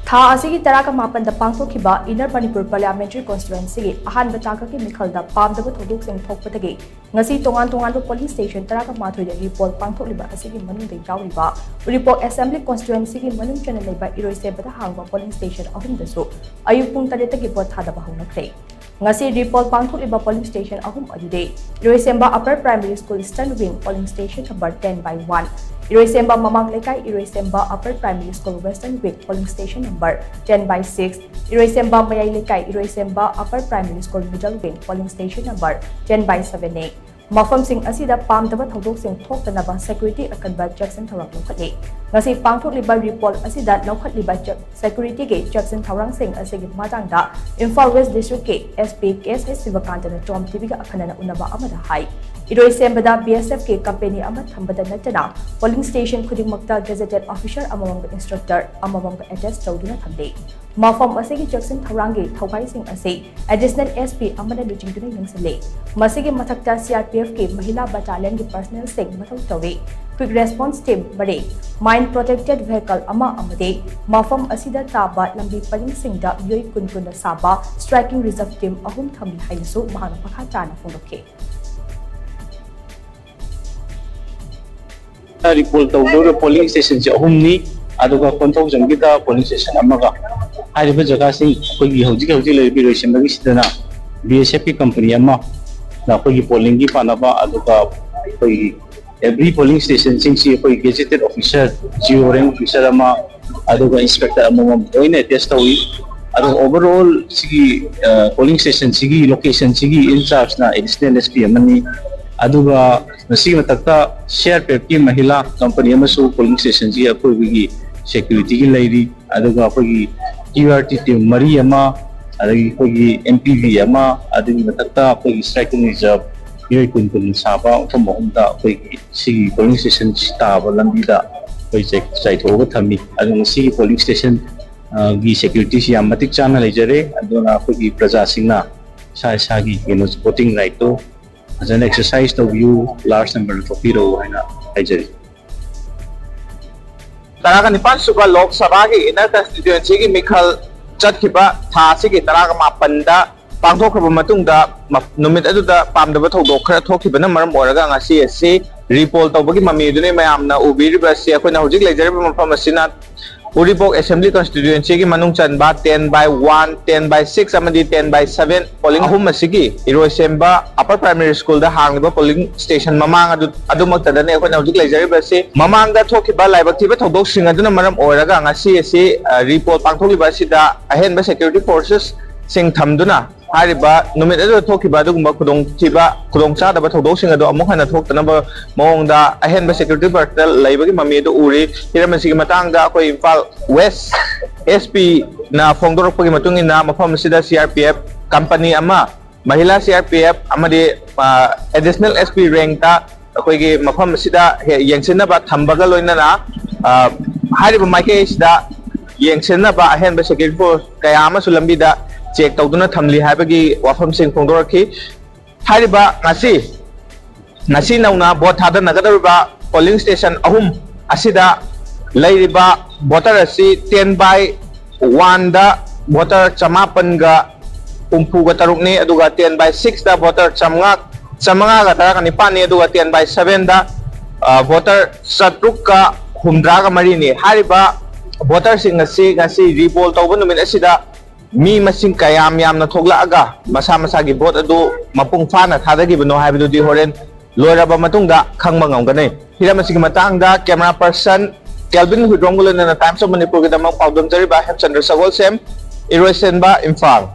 था asigi Thadaba Hounakhre pangthokkhiba Inner Manipur Parliamentary Constituency ahanba tangkak meekhal da pamdaba thoudok thokkpadagi ngasi tongan polling station Thadaba Hounakhre report pangthokliba asigi manung dai yaoriba Uripok Assembly Constituency manung channa leiba Iroishemba Da Hangba polling station ahum Dasu ayuk pung tagi bot Thadaba Hounakhre ngasi report pangthokliba polling station ahum adude Iroishemba Upper Primary School Eastern Wing polling station number 10/1 Iroishemba Mamang Lekai Iroishemba Upper Primary School Western Wing polling station number 10/6 Iroishemba Mayai Lekai Iroishemba Upper Primary School Middle Wing polling station number 10/7 Mafam sing asida pamdaba thoudok thokkpadagi security akanba Jackson thorang lokhatli ngasi pangthokliba report asida lokhatliba security ge Jackson thorang sing asigi matangda Imphal West District ke SP case Sivakantana TOMTV ga akhanana unaba amada hai Iroishemba da BSF ke company ama thambada natana polling station khudingmakta gazetted official amamang instructor amamang attest tawduna thamde Mafam asigi Jackson thorang ge thawai sing ase additional SP amana luchingtuna yengsale masigi mathakta CRPF ke Mahila Battalion ke personnel sing mathau tawe quick response team bare mine protected vehicle ama amade mafam asida taba lambi paling singda yoi kun saba striking reserve team ahum thamli haisu mahana pakha chana phongdokhe report tawdo polling station je ahum ni aduga konthau jangida polling station amaga hariba jaga sing kogi hauji le Iroishemba gi sidana BSF ki company ama na kogi polling gi panaba aduga kogi every polling station sing si kogi gazetted officer geo rank officer ama aduga inspector ama oine test tawi adu overall sigi polling station sigi location sigi in charge na additional SP amani aduga nasi matakta share ki mahila company ama su polling station ji kogi security gi lairi aduga kogi QRT team mari ama adagi kogi MPV ama adagi matakta kogi striking reserve yoi kun saba thomda kogi sigi polling station staba lambida koi chai thoga thami adung sigi polling station gi security si amatik chana lejare aduna kogi praja singna sa gi voting right to as an exercise to view large number of people haina lejare Thadaba Nipan suba Lok Sabha ki Inner Constituency ki meekhal chatkhiba tha asigi Thadaba Hounakhre da pangthokkhiba matungda numit aduda pamdaba thoudok khara thokkibana maram oraga ngasi ase report tawbagi mami dune mayamna ubiriba se akoina hojik lejariba mafam asina Uripok Assembly Constituency ki manung chanba 10/1 10/6 amadi 10/7 polling ahum asigi Iroishemba Upper Primary School da hangba polling station mamang adumakta dane akoina hojik lejariba se mamang da thokkhiba laibaktiba thoudok sing aduna maram oraga ngasi ase report pangthokliba sida ahenba security forces sing thamduna hariba numit adu thokkiba adugumba khudong chadaba thoudok sing adu amuk hana thoktanaba mawongda ahenba security personnel laibagi mami adu uri hiramasigi matangda akoi Imphal West SP na phongdorokpagi matungina mafam sida CRPF company ama mahila CRPF amadi additional SP rank ta akoigi mafam sida yengsinaba thambaga loinana hariba maike sida yengsinaba ahenba security force kaya ama sulambida check tawduna thamli habagi wafam sing phongdoraki hariba ngasi nauna vote thadana gadariba polling station ahum asida leiriba voter asi 10/1 da voter chamapan ga umpu ga taruk ni aduga 10/6 da voter chamanga ga Thadaba Nipan ni aduga 10/7 da voter satruk ka humdra ga mari ni hariba voter sing ngasi report tawba numin asida mi masing kayam yamna thoglaaga masa gi vote adu mapung fana thadagibano haibadu di horen loiraba matungda khangma ngamganai hiramasigi matangda camera person Kelvin Hudrongulana Times of Manipur ki damang pawdam jariba Hemchandra Sagol Sem Iroishemba Imphal